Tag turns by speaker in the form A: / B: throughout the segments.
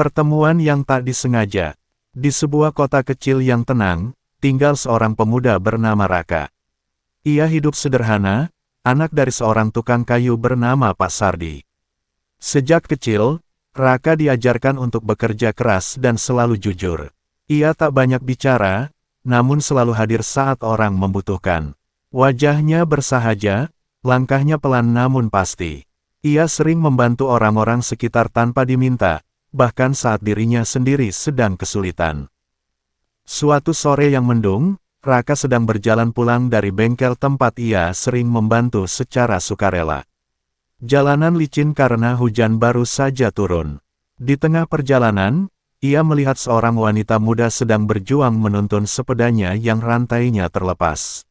A: Pertemuan yang tak disengaja. Di sebuah kota kecil yang tenang, tinggal seorang pemuda bernama Raka. Ia hidup sederhana, anak dari seorang tukang kayu bernama Pak Sardi. Sejak kecil, Raka diajarkan untuk bekerja keras dan selalu jujur. Ia tak banyak bicara, namun selalu hadir saat orang membutuhkan. Wajahnya bersahaja, langkahnya pelan namun pasti. Ia sering membantu orang-orang sekitar tanpa diminta, bahkan saat dirinya sendiri sedang kesulitan. Suatu sore yang mendung, Raka sedang berjalan pulang dari bengkel tempat ia sering membantu secara sukarela. Jalanan licin karena hujan baru saja turun. Di tengah perjalanan, ia melihat seorang wanita muda sedang berjuang menuntun sepedanya yang rantainya terlepas.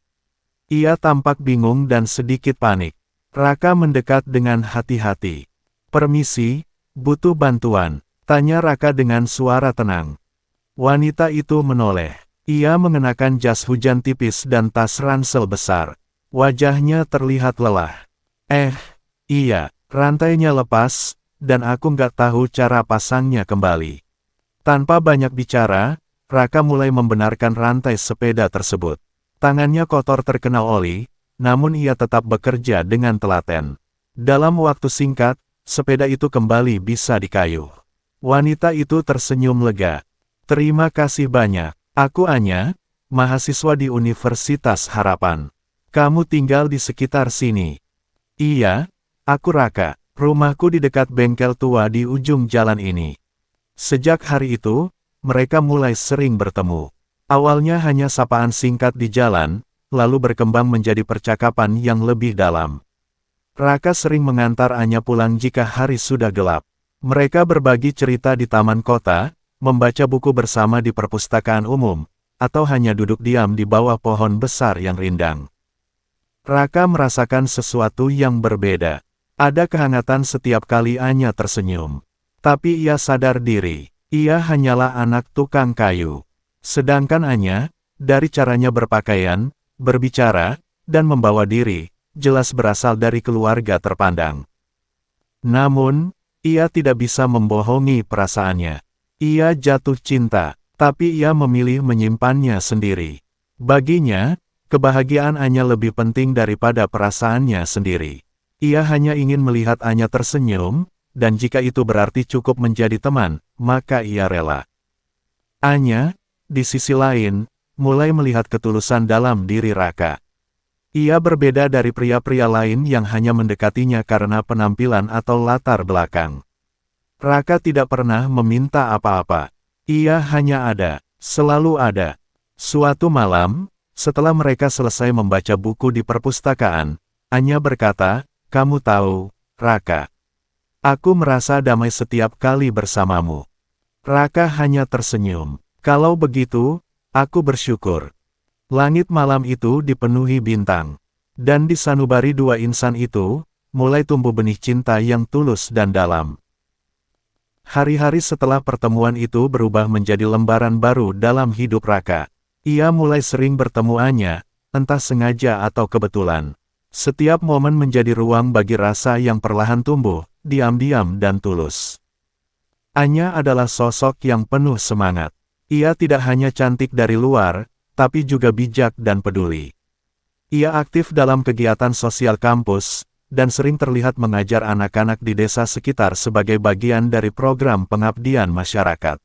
A: Ia tampak bingung dan sedikit panik. Raka mendekat dengan hati-hati. "Permisi, butuh bantuan?" tanya Raka dengan suara tenang. Wanita itu menoleh. Ia mengenakan jas hujan tipis dan tas ransel besar. Wajahnya terlihat lelah. Iya, rantainya lepas, dan aku nggak tahu cara pasangnya kembali." Tanpa banyak bicara, Raka mulai membenarkan rantai sepeda tersebut. Tangannya kotor terkena oli, namun ia tetap bekerja dengan telaten. Dalam waktu singkat, sepeda itu kembali bisa dikayuh. Wanita itu tersenyum lega. "Terima kasih banyak. Aku Anya, mahasiswa di Universitas Harapan. Kamu tinggal di sekitar sini?" "Iya, aku Raka. Rumahku di dekat bengkel tua di ujung jalan ini." Sejak hari itu, mereka mulai sering bertemu. Awalnya hanya sapaan singkat di jalan, lalu berkembang menjadi percakapan yang lebih dalam. Raka sering mengantar Anya pulang jika hari sudah gelap. Mereka berbagi cerita di taman kota, membaca buku bersama di perpustakaan umum, atau hanya duduk diam di bawah pohon besar yang rindang. Raka merasakan sesuatu yang berbeda. Ada kehangatan setiap kali Anya tersenyum. Tapi ia sadar diri, ia hanyalah anak tukang kayu. Sedangkan Anya, dari caranya berpakaian, berbicara, dan membawa diri, jelas berasal dari keluarga terpandang. Namun, ia tidak bisa membohongi perasaannya. Ia jatuh cinta, tapi ia memilih menyimpannya sendiri. Baginya, kebahagiaan Anya lebih penting daripada perasaannya sendiri. Ia hanya ingin melihat Anya tersenyum, dan jika itu berarti cukup menjadi teman, maka ia rela. Anya, di sisi lain, mulai melihat ketulusan dalam diri Raka. Ia berbeda dari pria-pria lain yang hanya mendekatinya karena penampilan atau latar belakang. Raka tidak pernah meminta apa-apa. Ia hanya ada, selalu ada. Suatu malam, setelah mereka selesai membaca buku di perpustakaan, Anya berkata, "Kamu tahu, Raka, aku merasa damai setiap kali bersamamu." Raka hanya tersenyum. "Kalau begitu, aku bersyukur." Langit malam itu dipenuhi bintang. Dan di sanubari dua insan itu, mulai tumbuh benih cinta yang tulus dan dalam. Hari-hari setelah pertemuan itu berubah menjadi lembaran baru dalam hidup Raka. Ia mulai sering bertemu Anya, entah sengaja atau kebetulan. Setiap momen menjadi ruang bagi rasa yang perlahan tumbuh, diam-diam dan tulus. Anya adalah sosok yang penuh semangat. Ia tidak hanya cantik dari luar, tapi juga bijak dan peduli. Ia aktif dalam kegiatan sosial kampus, dan sering terlihat mengajar anak-anak di desa sekitar sebagai bagian dari program pengabdian masyarakat.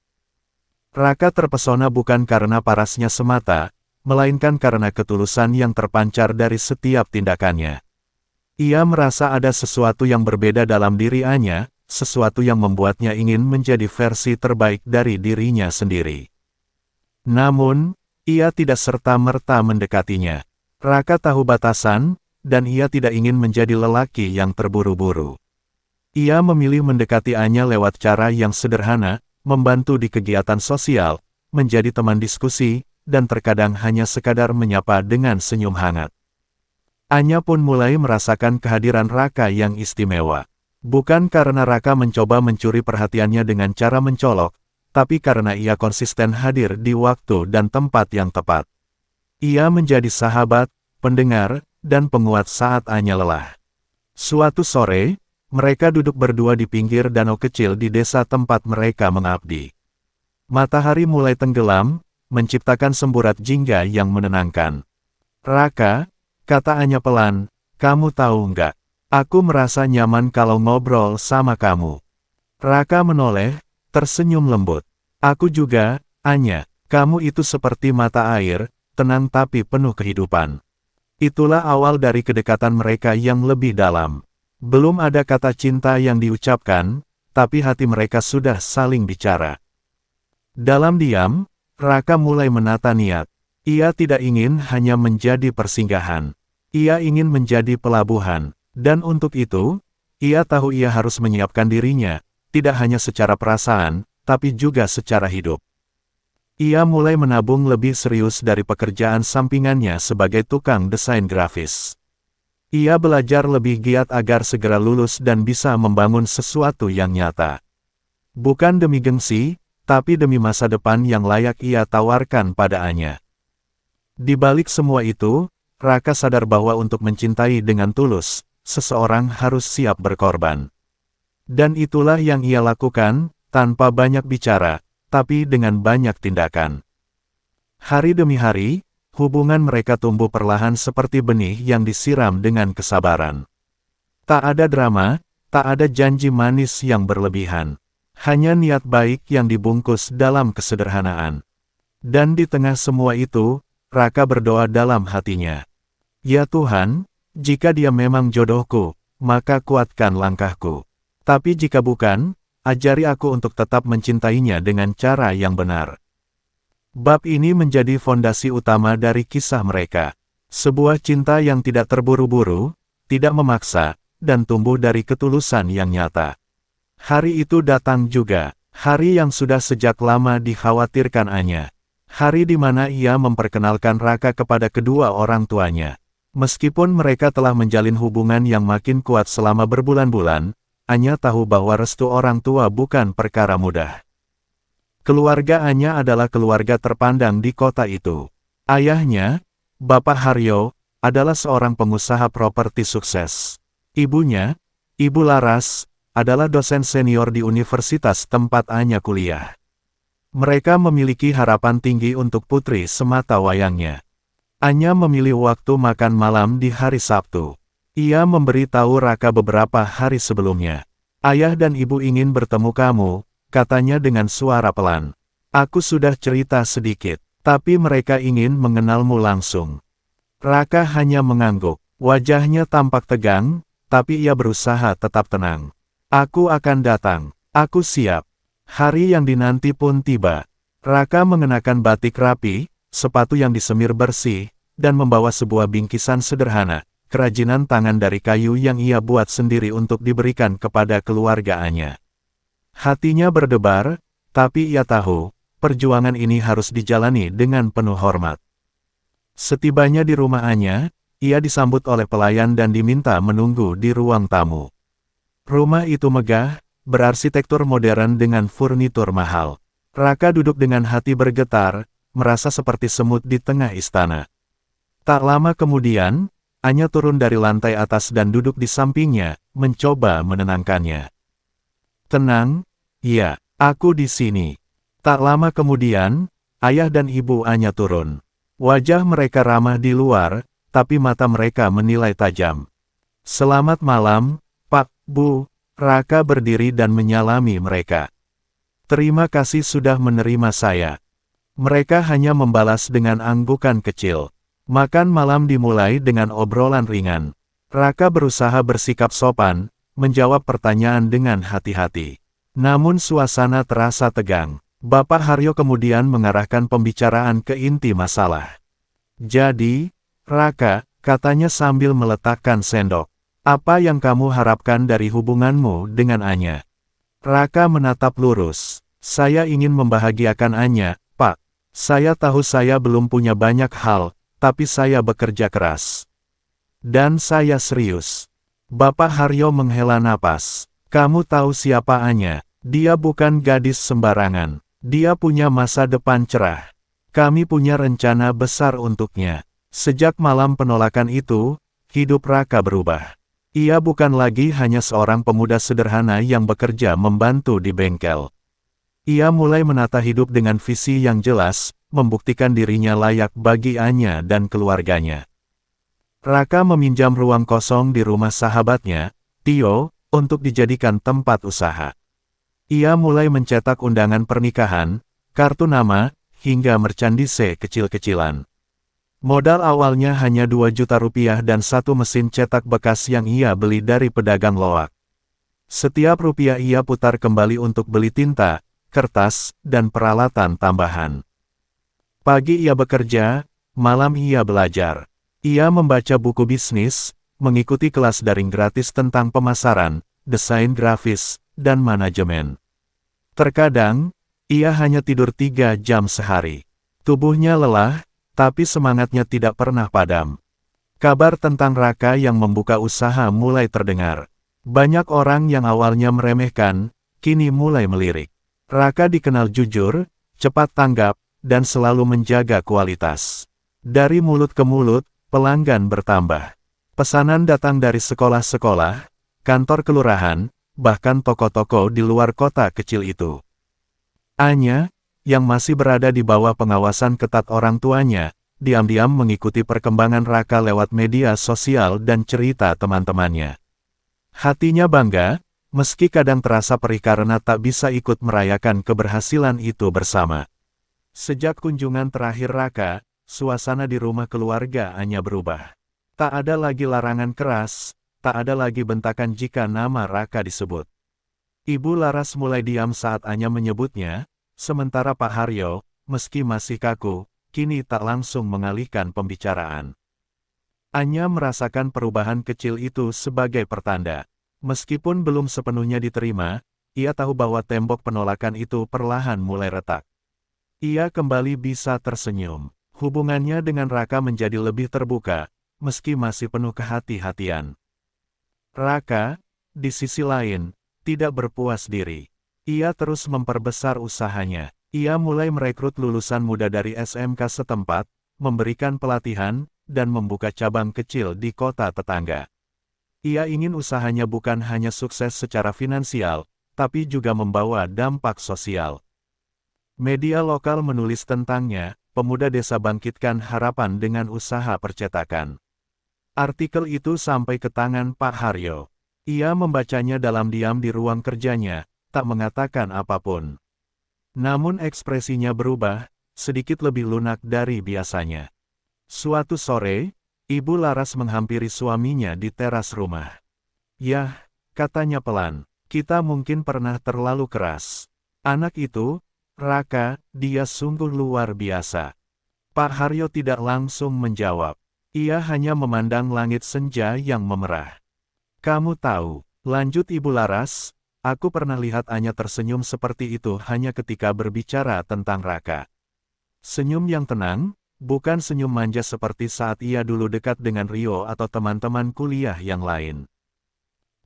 A: Raka terpesona bukan karena parasnya semata, melainkan karena ketulusan yang terpancar dari setiap tindakannya. Ia merasa ada sesuatu yang berbeda dalam diri Anya, sesuatu yang membuatnya ingin menjadi versi terbaik dari dirinya sendiri. Namun, ia tidak serta-merta mendekatinya. Raka tahu batasan, dan ia tidak ingin menjadi lelaki yang terburu-buru. Ia memilih mendekati Anya lewat cara yang sederhana, membantu di kegiatan sosial, menjadi teman diskusi, dan terkadang hanya sekadar menyapa dengan senyum hangat. Anya pun mulai merasakan kehadiran Raka yang istimewa. Bukan karena Raka mencoba mencuri perhatiannya dengan cara mencolok, tapi karena ia konsisten hadir di waktu dan tempat yang tepat. Ia menjadi sahabat, pendengar, dan penguat saat Anya lelah. Suatu sore, Mereka duduk berdua di pinggir danau kecil di desa tempat mereka mengabdi. Matahari mulai tenggelam, menciptakan semburat jingga yang menenangkan. Raka, kata Anya pelan, kamu tahu nggak? Aku merasa nyaman kalau ngobrol sama kamu. Raka menoleh, tersenyum lembut. Aku juga, Anya, kamu itu seperti mata air, tenang tapi penuh kehidupan. Itulah awal dari kedekatan mereka yang lebih dalam. Belum ada kata cinta yang diucapkan, tapi hati mereka sudah saling bicara. Dalam diam, Raka mulai menata niat. Ia tidak ingin hanya menjadi persinggahan. Ia ingin menjadi pelabuhan. Dan untuk itu, ia tahu ia harus menyiapkan dirinya, tidak hanya secara perasaan, tapi juga secara hidup. Ia mulai menabung lebih serius dari pekerjaan sampingannya sebagai tukang desain grafis. Ia belajar lebih giat agar segera lulus dan bisa membangun sesuatu yang nyata. Bukan demi gengsi, tapi demi masa depan yang layak ia tawarkan pada Anya. Di balik semua itu, Raka sadar bahwa untuk mencintai dengan tulus, seseorang harus siap berkorban. Dan itulah yang ia lakukan, tanpa banyak bicara, tapi dengan banyak tindakan. Hari demi hari, hubungan mereka tumbuh perlahan seperti benih yang disiram dengan kesabaran. Tak ada drama, tak ada janji manis yang berlebihan. Hanya niat baik yang dibungkus dalam kesederhanaan. Dan di tengah semua itu, Raka berdoa dalam hatinya. Ya Tuhan, jika dia memang jodohku, maka kuatkan langkahku. Tapi jika bukan, ajari aku untuk tetap mencintainya dengan cara yang benar. Bab ini menjadi fondasi utama dari kisah mereka. Sebuah cinta yang tidak terburu-buru, tidak memaksa, dan tumbuh dari ketulusan yang nyata. Hari itu datang juga, hari yang sudah sejak lama dikhawatirkan Anya. Hari di mana ia memperkenalkan Raka kepada kedua orang tuanya. Meskipun mereka telah menjalin hubungan yang makin kuat selama berbulan-bulan, Anya tahu bahwa restu orang tua bukan perkara mudah. Keluarga Anya adalah keluarga terpandang di kota itu. Ayahnya, Bapak Haryo, adalah seorang pengusaha properti sukses. Ibunya, Ibu Laras, adalah dosen senior di universitas tempat Anya kuliah. Mereka memiliki harapan tinggi untuk putri semata wayangnya. Anya memilih waktu makan malam di hari Sabtu. Ia memberi tahu Raka beberapa hari sebelumnya. Ayah dan ibu ingin bertemu kamu, katanya dengan suara pelan. Aku sudah cerita sedikit, tapi mereka ingin mengenalmu langsung. Raka hanya mengangguk. Wajahnya tampak tegang, tapi ia berusaha tetap tenang. Aku akan datang. Aku siap. Hari yang dinanti pun tiba. Raka mengenakan batik rapi, sepatu yang disemir bersih, dan membawa sebuah bingkisan sederhana, kerajinan tangan dari kayu yang ia buat sendiri untuk diberikan kepada keluarga Anya. Hatinya berdebar, tapi ia tahu, perjuangan ini harus dijalani dengan penuh hormat. Setibanya di rumah Anya, ia disambut oleh pelayan dan diminta menunggu di ruang tamu. Rumah itu megah, berarsitektur modern dengan furnitur mahal. Raka duduk dengan hati bergetar, merasa seperti semut di tengah istana. Tak lama kemudian, Anya turun dari lantai atas dan duduk di sampingnya, mencoba menenangkannya. Tenang, ya, aku di sini. Tak lama kemudian, ayah dan ibu Anya turun. Wajah mereka ramah di luar, tapi mata mereka menilai tajam. Selamat malam, Pak, Bu. Raka berdiri dan menyalami mereka. Terima kasih sudah menerima saya. Mereka hanya membalas dengan anggukan kecil. Makan malam dimulai dengan obrolan ringan. Raka berusaha bersikap sopan, menjawab pertanyaan dengan hati-hati. Namun suasana terasa tegang. Bapak Haryo kemudian mengarahkan pembicaraan ke inti masalah. Jadi, Raka, katanya sambil meletakkan sendok. Apa yang kamu harapkan dari hubunganmu dengan Anya? Raka menatap lurus. Saya ingin membahagiakan Anya, Pak. Saya tahu saya belum punya banyak hal, tapi saya bekerja keras. Dan saya serius. Bapak Haryo menghela napas. Kamu tahu siapa Anya? Dia bukan gadis sembarangan. Dia punya masa depan cerah. Kami punya rencana besar untuknya. Sejak malam penolakan itu, hidup Raka berubah. Ia bukan lagi hanya seorang pemuda sederhana yang bekerja membantu di bengkel. Ia mulai menata hidup dengan visi yang jelas, membuktikan dirinya layak bagi Anya dan keluarganya. Raka meminjam ruang kosong di rumah sahabatnya, Tio, untuk dijadikan tempat usaha. Ia mulai mencetak undangan pernikahan, kartu nama, hingga merchandise kecil-kecilan. Modal awalnya hanya 2 juta rupiah dan satu mesin cetak bekas yang ia beli dari pedagang loak. Setiap rupiah ia putar kembali untuk beli tinta, kertas, dan peralatan tambahan. Pagi ia bekerja, malam ia belajar. Ia membaca buku bisnis, mengikuti kelas daring gratis tentang pemasaran, desain grafis, dan manajemen. Terkadang, ia hanya tidur 3 jam sehari. Tubuhnya lelah, tapi semangatnya tidak pernah padam. Kabar tentang Raka yang membuka usaha mulai terdengar. Banyak orang yang awalnya meremehkan, kini mulai melirik. Raka dikenal jujur, cepat tanggap, dan selalu menjaga kualitas. Dari mulut ke mulut, pelanggan bertambah. Pesanan datang dari sekolah-sekolah, kantor kelurahan, bahkan toko-toko di luar kota kecil itu. Anya, yang masih berada di bawah pengawasan ketat orang tuanya, diam-diam mengikuti perkembangan Raka lewat media sosial dan cerita teman-temannya. Hatinya bangga, meski kadang terasa perih karena tak bisa ikut merayakan keberhasilan itu bersama. Sejak kunjungan terakhir Raka, suasana di rumah keluarga Anya berubah. Tak ada lagi larangan keras, tak ada lagi bentakan jika nama Raka disebut. Ibu Laras mulai diam saat Anya menyebutnya, sementara Pak Haryo, meski masih kaku, kini tak langsung mengalihkan pembicaraan. Anya merasakan perubahan kecil itu sebagai pertanda. Meskipun belum sepenuhnya diterima, ia tahu bahwa tembok penolakan itu perlahan mulai retak. Ia kembali bisa tersenyum. Hubungannya dengan Raka menjadi lebih terbuka, meski masih penuh kehati-hatian. Raka, di sisi lain, tidak berpuas diri. Ia terus memperbesar usahanya. Ia mulai merekrut lulusan muda dari SMK setempat, memberikan pelatihan, dan membuka cabang kecil di kota tetangga. Ia ingin usahanya bukan hanya sukses secara finansial, tapi juga membawa dampak sosial. Media lokal menulis tentangnya, pemuda desa bangkitkan harapan dengan usaha percetakan. Artikel itu sampai ke tangan Pak Haryo. Ia membacanya dalam diam di ruang kerjanya, tak mengatakan apapun. Namun ekspresinya berubah, sedikit lebih lunak dari biasanya. Suatu sore, Ibu Laras menghampiri suaminya di teras rumah. "Yah," katanya pelan, "kita mungkin pernah terlalu keras. Anak itu, Raka, dia sungguh luar biasa." Pak Haryo tidak langsung menjawab. Ia hanya memandang langit senja yang memerah. "Kamu tahu," lanjut Ibu Laras, "aku pernah lihat Anya tersenyum seperti itu hanya ketika berbicara tentang Raka. Senyum yang tenang, bukan senyum manja seperti saat ia dulu dekat dengan Rio atau teman-teman kuliah yang lain."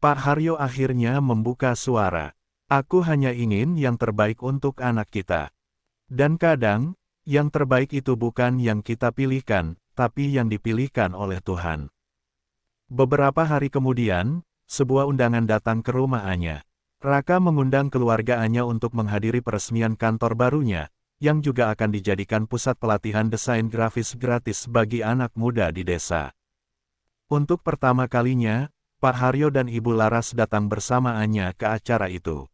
A: Pak Haryo akhirnya membuka suara. "Aku hanya ingin yang terbaik untuk anak kita. Dan kadang, yang terbaik itu bukan yang kita pilihkan, tapi yang dipilihkan oleh Tuhan." Beberapa hari kemudian, sebuah undangan datang ke rumah Anya. Raka mengundang keluarga Anya untuk menghadiri peresmian kantor barunya, yang juga akan dijadikan pusat pelatihan desain grafis gratis bagi anak muda di desa. Untuk pertama kalinya, Pak Haryo dan Ibu Laras datang bersama Anya ke acara itu.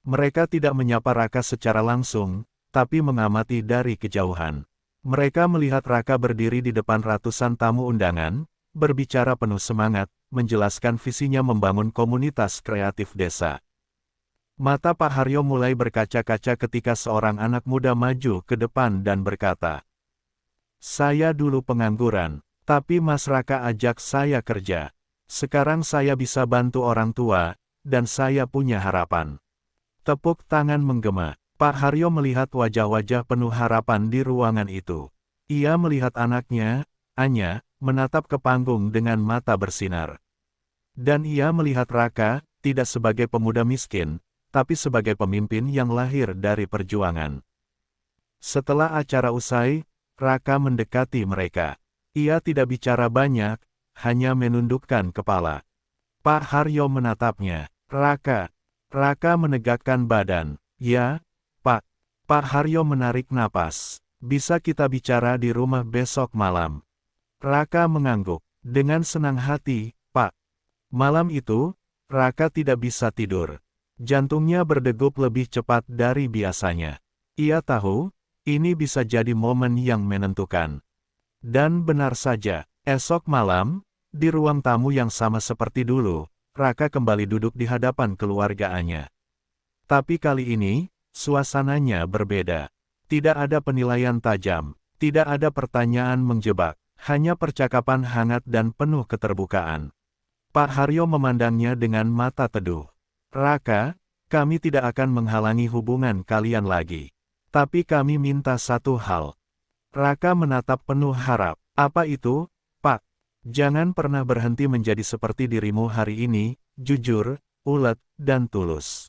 A: Mereka tidak menyapa Raka secara langsung, tapi mengamati dari kejauhan. Mereka melihat Raka berdiri di depan ratusan tamu undangan, berbicara penuh semangat, menjelaskan visinya membangun komunitas kreatif desa. Mata Pak Haryo mulai berkaca-kaca ketika seorang anak muda maju ke depan dan berkata, "Saya dulu pengangguran, tapi Mas Raka ajak saya kerja. Sekarang saya bisa bantu orang tua, dan saya punya harapan." Tepuk tangan menggema. Pak Haryo melihat wajah-wajah penuh harapan di ruangan itu. Ia melihat anaknya, Anya, menatap ke panggung dengan mata bersinar. Dan ia melihat Raka, tidak sebagai pemuda miskin, tapi sebagai pemimpin yang lahir dari perjuangan. Setelah acara usai, Raka mendekati mereka. Ia tidak bicara banyak, hanya menundukkan kepala. Pak Haryo menatapnya. Raka. Raka menegakkan badan. Ya, Pak. Pak Haryo menarik napas. Bisa kita bicara di rumah besok malam. Raka mengangguk. Dengan senang hati, Pak. Malam itu, Raka tidak bisa tidur. Jantungnya berdegup lebih cepat dari biasanya. Ia tahu, ini bisa jadi momen yang menentukan. Dan benar saja, esok malam, di ruang tamu yang sama seperti dulu, Raka kembali duduk di hadapan keluargaannya. Tapi kali ini, suasananya berbeda. Tidak ada penilaian tajam, tidak ada pertanyaan menjebak, hanya percakapan hangat dan penuh keterbukaan. Pak Haryo memandangnya dengan mata teduh. Raka, kami tidak akan menghalangi hubungan kalian lagi. Tapi kami minta satu hal. Raka menatap penuh harap. Apa itu, Pak? Jangan pernah berhenti menjadi seperti dirimu hari ini, jujur, ulet, dan tulus.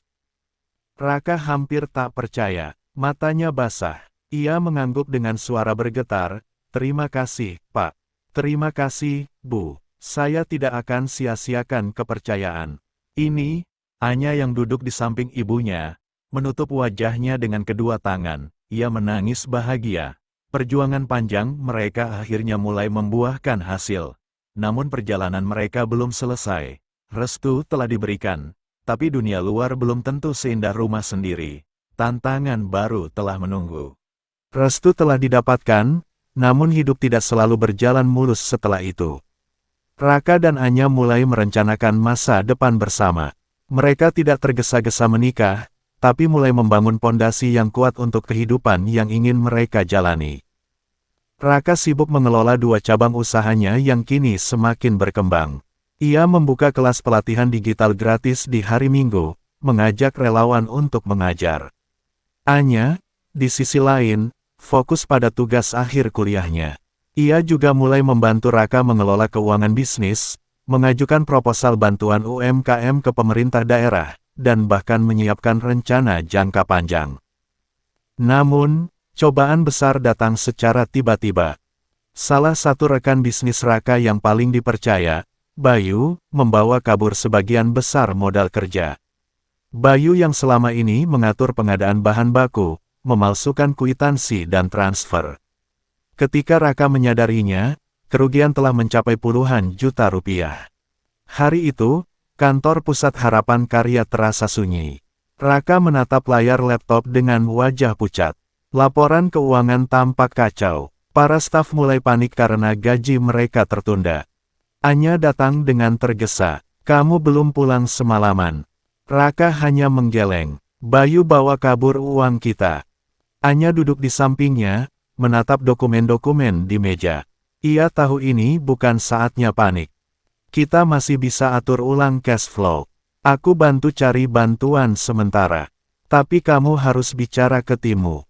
A: Raka hampir tak percaya. Matanya basah. Ia mengangguk dengan suara bergetar. Terima kasih, Pak. Terima kasih, Bu. Saya tidak akan sia-siakan kepercayaan. Ini, Anya yang duduk di samping ibunya, menutup wajahnya dengan kedua tangan. Ia menangis bahagia. Perjuangan panjang mereka akhirnya mulai membuahkan hasil. Namun perjalanan mereka belum selesai. Restu telah diberikan, tapi dunia luar belum tentu seindah rumah sendiri. Tantangan baru telah menunggu. Restu telah didapatkan, namun hidup tidak selalu berjalan mulus setelah itu. Raka dan Anya mulai merencanakan masa depan bersama. Mereka tidak tergesa-gesa menikah, tapi mulai membangun pondasi yang kuat untuk kehidupan yang ingin mereka jalani. Raka sibuk mengelola dua cabang usahanya yang kini semakin berkembang. Ia membuka kelas pelatihan digital gratis di hari Minggu, mengajak relawan untuk mengajar. Anya, di sisi lain, fokus pada tugas akhir kuliahnya. Ia juga mulai membantu Raka mengelola keuangan bisnis, mengajukan proposal bantuan UMKM ke pemerintah daerah, dan bahkan menyiapkan rencana jangka panjang. Namun, cobaan besar datang secara tiba-tiba. Salah satu rekan bisnis Raka yang paling dipercaya, Bayu, membawa kabur sebagian besar modal kerja. Bayu yang selama ini mengatur pengadaan bahan baku, memalsukan kwitansi dan transfer. Ketika Raka menyadarinya, kerugian telah mencapai puluhan juta rupiah. Hari itu, kantor pusat Harapan Karya terasa sunyi. Raka menatap layar laptop dengan wajah pucat. Laporan keuangan tampak kacau. Para staf mulai panik karena gaji mereka tertunda. Anya datang dengan tergesa. Kamu belum pulang semalaman. Raka hanya menggeleng. Bayu bawa kabur uang kita. Anya duduk di sampingnya, menatap dokumen-dokumen di meja. Ia tahu ini bukan saatnya panik. Kita masih bisa atur ulang cash flow. Aku bantu cari bantuan sementara. Tapi kamu harus bicara ke timmu.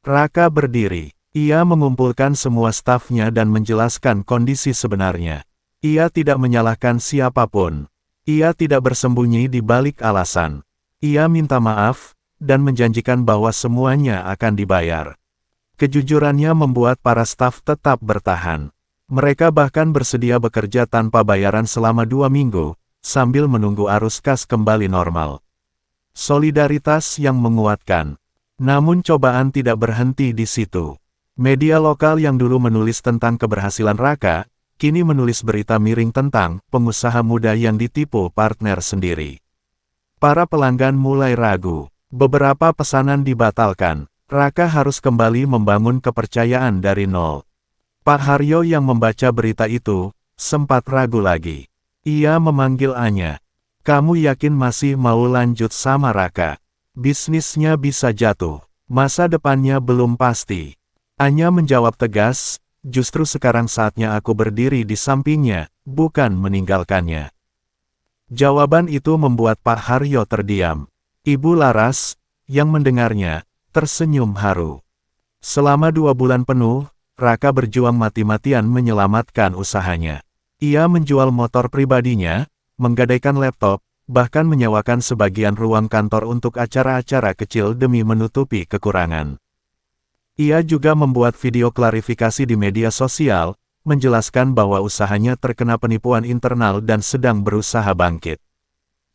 A: Raka berdiri. Ia mengumpulkan semua stafnya dan menjelaskan kondisi sebenarnya. Ia tidak menyalahkan siapapun. Ia tidak bersembunyi di balik alasan. Ia minta maaf, dan menjanjikan bahwa semuanya akan dibayar. Kejujurannya membuat para staf tetap bertahan. Mereka bahkan bersedia bekerja tanpa bayaran selama 2 minggu, sambil menunggu arus kas kembali normal. Solidaritas yang menguatkan. Namun cobaan tidak berhenti di situ. Media lokal yang dulu menulis tentang keberhasilan Raka, kini menulis berita miring tentang pengusaha muda yang ditipu partner sendiri. Para pelanggan mulai ragu. Beberapa pesanan dibatalkan. Raka harus kembali membangun kepercayaan dari nol. Pak Haryo yang membaca berita itu, sempat ragu lagi. Ia memanggil Anya. Kamu yakin masih mau lanjut sama Raka? Bisnisnya bisa jatuh. Masa depannya belum pasti. Anya menjawab tegas, justru sekarang saatnya aku berdiri di sampingnya, bukan meninggalkannya. Jawaban itu membuat Pak Haryo terdiam. Ibu Laras, yang mendengarnya, tersenyum haru. Selama 2 bulan penuh, Raka berjuang mati-matian menyelamatkan usahanya. Ia menjual motor pribadinya, menggadaikan laptop, bahkan menyewakan sebagian ruang kantor untuk acara-acara kecil demi menutupi kekurangan. Ia juga membuat video klarifikasi di media sosial, menjelaskan bahwa usahanya terkena penipuan internal dan sedang berusaha bangkit.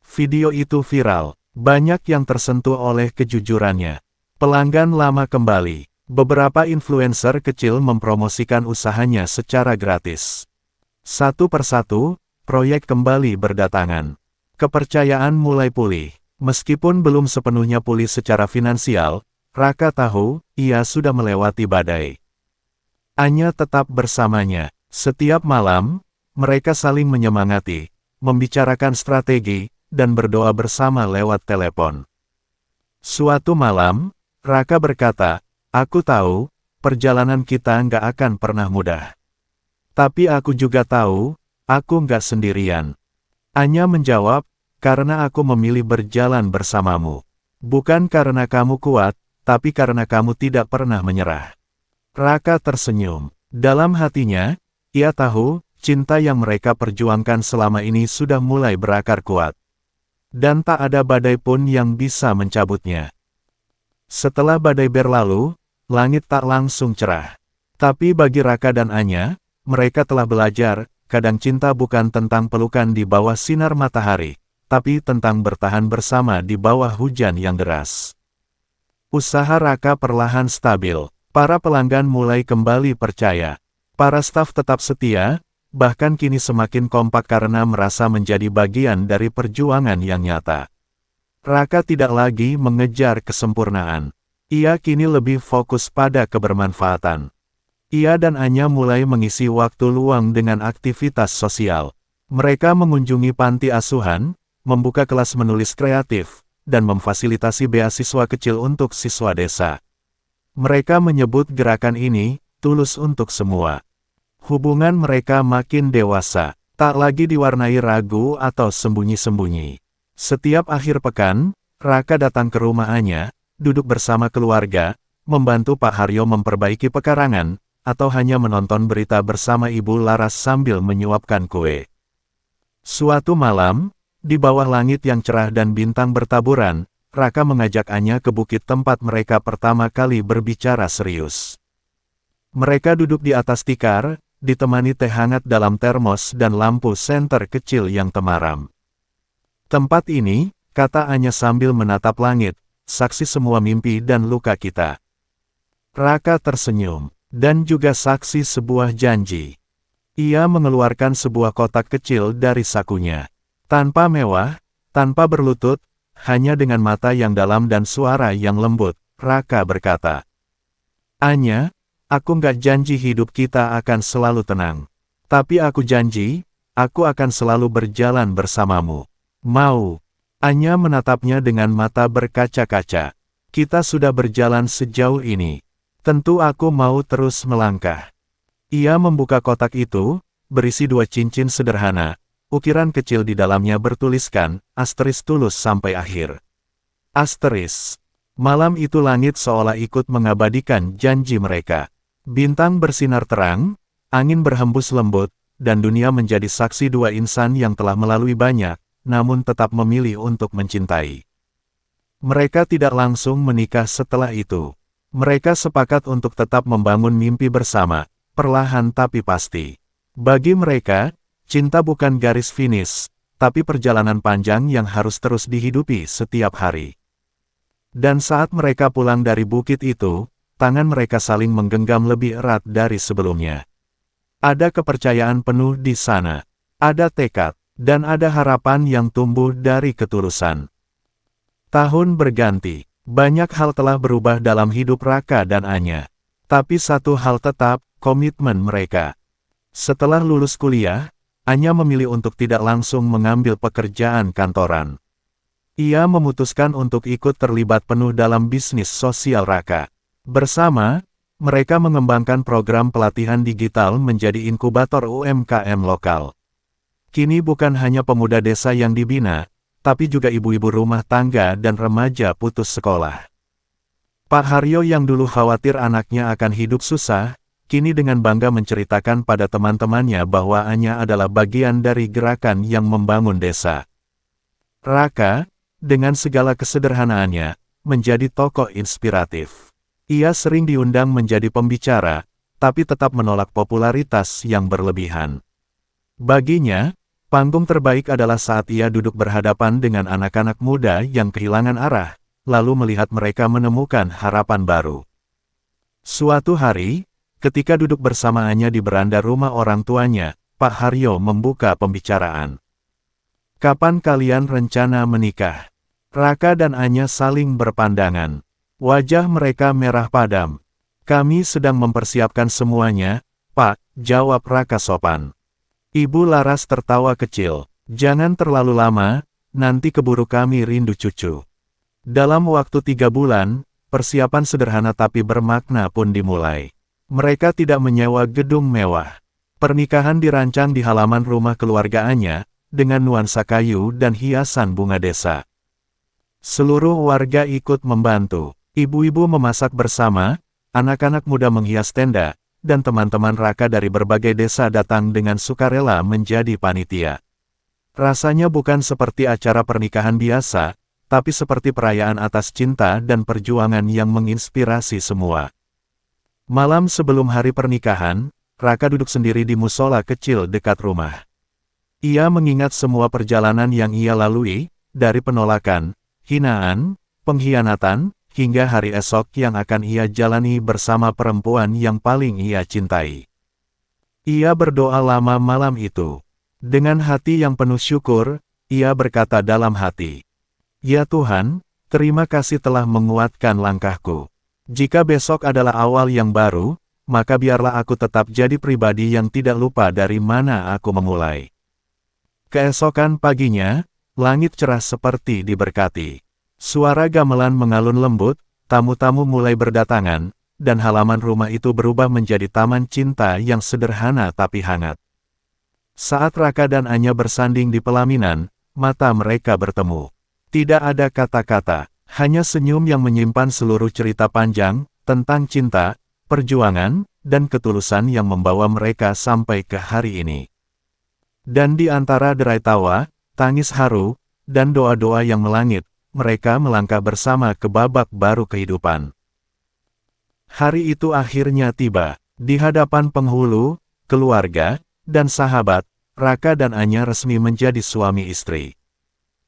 A: Video itu viral, banyak yang tersentuh oleh kejujurannya. Pelanggan lama kembali. Beberapa influencer kecil mempromosikan usahanya secara gratis. Satu persatu, proyek kembali berdatangan. Kepercayaan mulai pulih. Meskipun belum sepenuhnya pulih secara finansial, Raka tahu, ia sudah melewati badai. Anya tetap bersamanya. Setiap malam, mereka saling menyemangati, membicarakan strategi, dan berdoa bersama lewat telepon. Suatu malam, Raka berkata, "Aku tahu, perjalanan kita nggak akan pernah mudah. Tapi aku juga tahu, aku nggak sendirian." Anya menjawab, "Karena aku memilih berjalan bersamamu. Bukan karena kamu kuat, tapi karena kamu tidak pernah menyerah." Raka tersenyum. Dalam hatinya, ia tahu, cinta yang mereka perjuangkan selama ini sudah mulai berakar kuat. Dan tak ada badai pun yang bisa mencabutnya. Setelah badai berlalu, langit tak langsung cerah. Tapi bagi Raka dan Anya, mereka telah belajar, kadang cinta bukan tentang pelukan di bawah sinar matahari, tapi tentang bertahan bersama di bawah hujan yang deras. Usaha Raka perlahan stabil. Para pelanggan mulai kembali percaya. Para staf tetap setia, bahkan kini semakin kompak karena merasa menjadi bagian dari perjuangan yang nyata. Raka tidak lagi mengejar kesempurnaan. Ia kini lebih fokus pada kebermanfaatan. Ia dan Anya mulai mengisi waktu luang dengan aktivitas sosial. Mereka mengunjungi panti asuhan, membuka kelas menulis kreatif, dan memfasilitasi beasiswa kecil untuk siswa desa. Mereka menyebut gerakan ini, tulus untuk semua. Hubungan mereka makin dewasa, tak lagi diwarnai ragu atau sembunyi-sembunyi. Setiap akhir pekan, Raka datang ke rumah Anya, duduk bersama keluarga, membantu Pak Haryo memperbaiki pekarangan, atau hanya menonton berita bersama Ibu Laras sambil menyuapkan kue. Suatu malam, di bawah langit yang cerah dan bintang bertaburan, Raka mengajak Anya ke bukit tempat mereka pertama kali berbicara serius. Mereka duduk di atas tikar, ditemani teh hangat dalam termos dan lampu senter kecil yang temaram. "Tempat ini," kata Anya sambil menatap langit, "saksi semua mimpi dan luka kita." Raka tersenyum, "Dan juga saksi sebuah janji." Ia mengeluarkan sebuah kotak kecil dari sakunya. Tanpa mewah, tanpa berlutut, hanya dengan mata yang dalam dan suara yang lembut, Raka berkata, "Anya, aku nggak janji hidup kita akan selalu tenang. Tapi aku janji, aku akan selalu berjalan bersamamu. Mau?" Anya menatapnya dengan mata berkaca-kaca. "Kita sudah berjalan sejauh ini. Tentu aku mau terus melangkah." Ia membuka kotak itu, berisi 2 cincin sederhana. Ukiran kecil di dalamnya bertuliskan, "Asteris tulus sampai akhir." Asteris. Malam itu langit seolah ikut mengabadikan janji mereka. Bintang bersinar terang, angin berhembus lembut, dan dunia menjadi saksi 2 insan yang telah melalui banyak, namun tetap memilih untuk mencintai. Mereka tidak langsung menikah setelah itu. Mereka sepakat untuk tetap membangun mimpi bersama, perlahan tapi pasti. Bagi mereka, cinta bukan garis finish, tapi perjalanan panjang yang harus terus dihidupi setiap hari. Dan saat mereka pulang dari bukit itu, tangan mereka saling menggenggam lebih erat dari sebelumnya. Ada kepercayaan penuh di sana. Ada tekad, dan ada harapan yang tumbuh dari ketulusan. Tahun berganti. Banyak hal telah berubah dalam hidup Raka dan Anya. Tapi satu hal tetap, komitmen mereka. Setelah lulus kuliah, Anya memilih untuk tidak langsung mengambil pekerjaan kantoran. Ia memutuskan untuk ikut terlibat penuh dalam bisnis sosial Raka. Bersama, mereka mengembangkan program pelatihan digital menjadi inkubator UMKM lokal. Kini bukan hanya pemuda desa yang dibina, tapi juga ibu-ibu rumah tangga dan remaja putus sekolah. Pak Haryo yang dulu khawatir anaknya akan hidup susah, kini dengan bangga menceritakan pada teman-temannya bahwa Anya adalah bagian dari gerakan yang membangun desa. Raka, dengan segala kesederhanaannya, menjadi tokoh inspiratif. Ia sering diundang menjadi pembicara, tapi tetap menolak popularitas yang berlebihan. Baginya, panggung terbaik adalah saat ia duduk berhadapan dengan anak-anak muda yang kehilangan arah, lalu melihat mereka menemukan harapan baru. Suatu hari, ketika duduk bersamaannya di beranda rumah orang tuanya, Pak Haryo membuka pembicaraan. "Kapan kalian rencana menikah?" Raka dan Anya saling berpandangan. Wajah mereka merah padam. "Kami sedang mempersiapkan semuanya, Pak," jawab Raka sopan. Ibu Laras tertawa kecil. "Jangan terlalu lama, nanti keburu kami rindu cucu." Dalam waktu 3 bulan, persiapan sederhana tapi bermakna pun dimulai. Mereka tidak menyewa gedung mewah. Pernikahan dirancang di halaman rumah keluargaannya, dengan nuansa kayu dan hiasan bunga desa. Seluruh warga ikut membantu. Ibu-ibu memasak bersama, anak-anak muda menghias tenda, dan teman-teman Raka dari berbagai desa datang dengan sukarela menjadi panitia. Rasanya bukan seperti acara pernikahan biasa, tapi seperti perayaan atas cinta dan perjuangan yang menginspirasi semua. Malam sebelum hari pernikahan, Raka duduk sendiri di musola kecil dekat rumah. Ia mengingat semua perjalanan yang ia lalui, dari penolakan, hinaan, pengkhianatan, hingga hari esok yang akan ia jalani bersama perempuan yang paling ia cintai. Ia berdoa lama malam itu. Dengan hati yang penuh syukur, ia berkata dalam hati, "Ya Tuhan, terima kasih telah menguatkan langkahku. Jika besok adalah awal yang baru, maka biarlah aku tetap jadi pribadi yang tidak lupa dari mana aku memulai." Keesokan paginya, langit cerah seperti diberkati. Suara gamelan mengalun lembut, tamu-tamu mulai berdatangan, dan halaman rumah itu berubah menjadi taman cinta yang sederhana tapi hangat. Saat Raka dan Anya bersanding di pelaminan, mata mereka bertemu. Tidak ada kata-kata, hanya senyum yang menyimpan seluruh cerita panjang, tentang cinta, perjuangan, dan ketulusan yang membawa mereka sampai ke hari ini. Dan di antara derai tawa, tangis haru, dan doa-doa yang melangit, mereka melangkah bersama ke babak baru kehidupan. Hari itu akhirnya tiba. Di hadapan penghulu, keluarga, dan sahabat, Raka dan Anya resmi menjadi suami istri.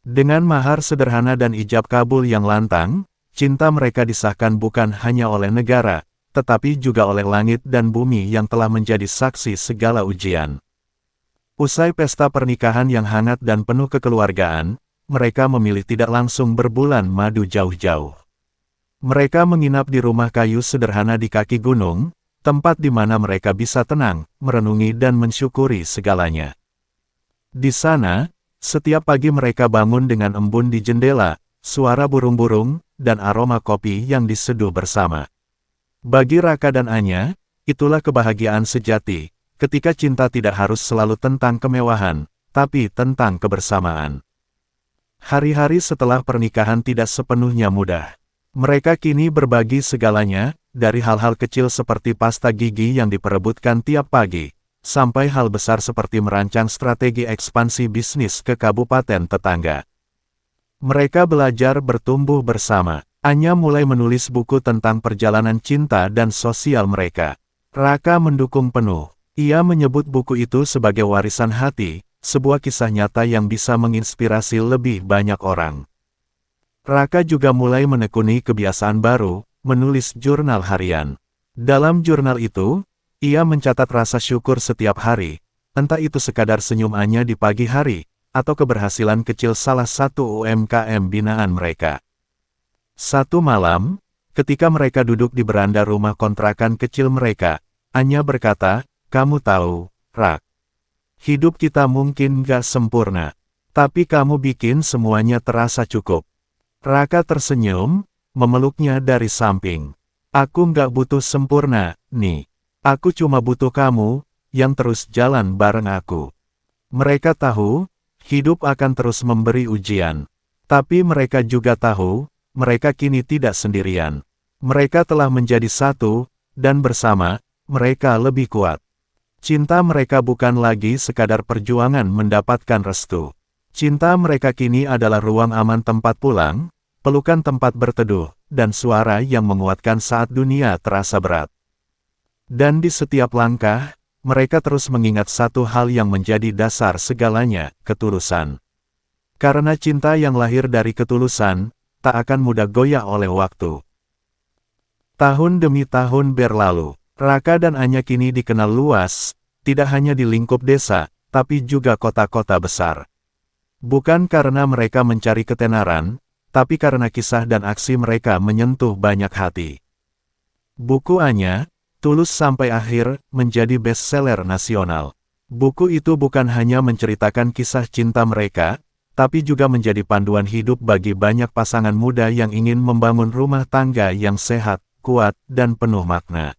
A: Dengan mahar sederhana dan ijab kabul yang lantang, cinta mereka disahkan bukan hanya oleh negara, tetapi juga oleh langit dan bumi yang telah menjadi saksi segala ujian. Usai pesta pernikahan yang hangat dan penuh kekeluargaan, mereka memilih tidak langsung berbulan madu jauh-jauh. Mereka menginap di rumah kayu sederhana di kaki gunung, tempat di mana mereka bisa tenang, merenungi dan mensyukuri segalanya. Di sana, setiap pagi mereka bangun dengan embun di jendela, suara burung-burung, dan aroma kopi yang diseduh bersama. Bagi Raka dan Anya, itulah kebahagiaan sejati, ketika cinta tidak harus selalu tentang kemewahan, tapi tentang kebersamaan. Hari-hari setelah pernikahan tidak sepenuhnya mudah. Mereka kini berbagi segalanya, dari hal-hal kecil seperti pasta gigi yang diperebutkan tiap pagi, sampai hal besar seperti merancang strategi ekspansi bisnis ke kabupaten tetangga. Mereka belajar bertumbuh bersama. Anya mulai menulis buku tentang perjalanan cinta dan sosial mereka. Raka mendukung penuh. Ia menyebut buku itu sebagai warisan hati, sebuah kisah nyata yang bisa menginspirasi lebih banyak orang. Raka juga mulai menekuni kebiasaan baru, menulis jurnal harian. Dalam jurnal itu, ia mencatat rasa syukur setiap hari, entah itu sekadar senyum Anya di pagi hari, atau keberhasilan kecil salah satu UMKM binaan mereka. Satu malam, ketika mereka duduk di beranda rumah kontrakan kecil mereka, Anya berkata, "Kamu tahu, Rak, hidup kita mungkin gak sempurna, tapi kamu bikin semuanya terasa cukup." Raka tersenyum, memeluknya dari samping. "Aku gak butuh sempurna, nih. Aku cuma butuh kamu, yang terus jalan bareng aku." Mereka tahu, hidup akan terus memberi ujian. Tapi mereka juga tahu, mereka kini tidak sendirian. Mereka telah menjadi satu, dan bersama, mereka lebih kuat. Cinta mereka bukan lagi sekadar perjuangan mendapatkan restu. Cinta mereka kini adalah ruang aman tempat pulang, pelukan tempat berteduh, dan suara yang menguatkan saat dunia terasa berat. Dan di setiap langkah, mereka terus mengingat satu hal yang menjadi dasar segalanya, ketulusan. Karena cinta yang lahir dari ketulusan, tak akan mudah goyah oleh waktu. Tahun demi tahun berlalu, Raka dan Anya kini dikenal luas, tidak hanya di lingkup desa, tapi juga kota-kota besar. Bukan karena mereka mencari ketenaran, tapi karena kisah dan aksi mereka menyentuh banyak hati. Buku Anya, Tulus Sampai Akhir, menjadi bestseller nasional. Buku itu bukan hanya menceritakan kisah cinta mereka, tapi juga menjadi panduan hidup bagi banyak pasangan muda yang ingin membangun rumah tangga yang sehat, kuat, dan penuh makna.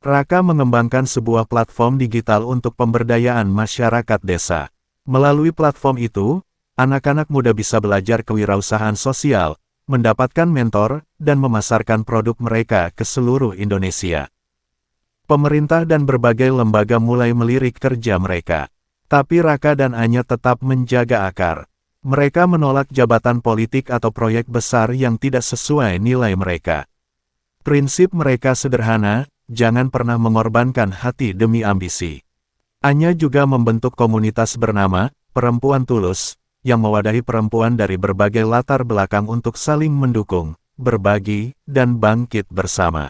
A: Raka mengembangkan sebuah platform digital untuk pemberdayaan masyarakat desa. Melalui platform itu, anak-anak muda bisa belajar kewirausahaan sosial, mendapatkan mentor, dan memasarkan produk mereka ke seluruh Indonesia. Pemerintah dan berbagai lembaga mulai melirik kerja mereka. Tapi Raka dan Anya tetap menjaga akar. Mereka menolak jabatan politik atau proyek besar yang tidak sesuai nilai mereka. Prinsip mereka sederhana, jangan pernah mengorbankan hati demi ambisi. Anya juga membentuk komunitas bernama Perempuan Tulus, yang mewadahi perempuan dari berbagai latar belakang untuk saling mendukung, berbagi, dan bangkit bersama.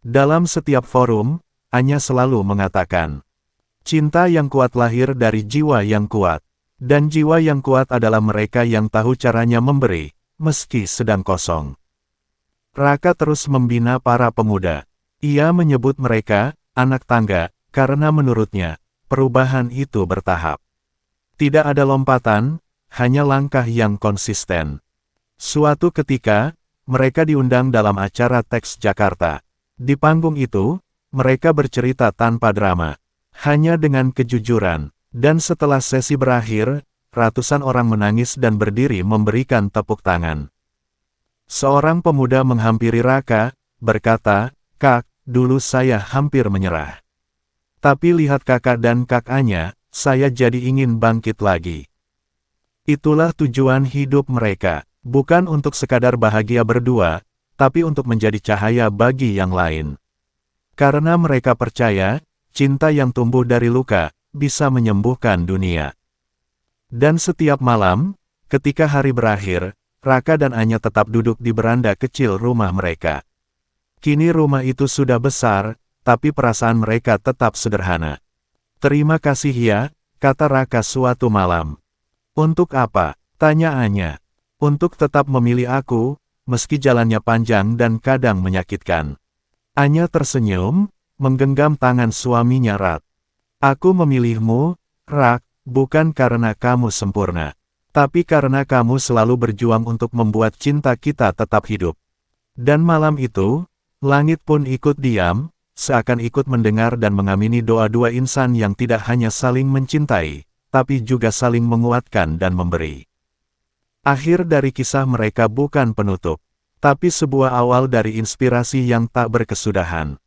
A: Dalam setiap forum, Anya selalu mengatakan, cinta yang kuat lahir dari jiwa yang kuat. Dan jiwa yang kuat adalah mereka yang tahu caranya memberi, meski sedang kosong. Raka terus membina para pemuda. Ia menyebut mereka, anak tangga, karena menurutnya, perubahan itu bertahap. Tidak ada lompatan, hanya langkah yang konsisten. Suatu ketika, mereka diundang dalam acara Teks Jakarta. Di panggung itu, mereka bercerita tanpa drama, hanya dengan kejujuran, dan setelah sesi berakhir, ratusan orang menangis dan berdiri memberikan tepuk tangan. Seorang pemuda menghampiri Raka, berkata, "Kak, dulu saya hampir menyerah. Tapi lihat kakak dan kakaknya, saya jadi ingin bangkit lagi." Itulah tujuan hidup mereka, bukan untuk sekadar bahagia berdua, tapi untuk menjadi cahaya bagi yang lain. Karena mereka percaya, cinta yang tumbuh dari luka, bisa menyembuhkan dunia. Dan setiap malam, ketika hari berakhir, Raka dan Anya tetap duduk di beranda kecil rumah mereka. Kini rumah itu sudah besar, tapi perasaan mereka tetap sederhana. "Terima kasih ya," kata Raka suatu malam. "Untuk apa?" tanya Anya. "Untuk tetap memilih aku, meski jalannya panjang dan kadang menyakitkan." Anya tersenyum, menggenggam tangan suaminya erat. "Aku memilihmu, Rak, bukan karena kamu sempurna, tapi karena kamu selalu berjuang untuk membuat cinta kita tetap hidup." Dan malam itu, langit pun ikut diam, seakan ikut mendengar dan mengamini doa dua insan yang tidak hanya saling mencintai, tapi juga saling menguatkan dan memberi. Akhir dari kisah mereka bukan penutup, tapi sebuah awal dari inspirasi yang tak berkesudahan.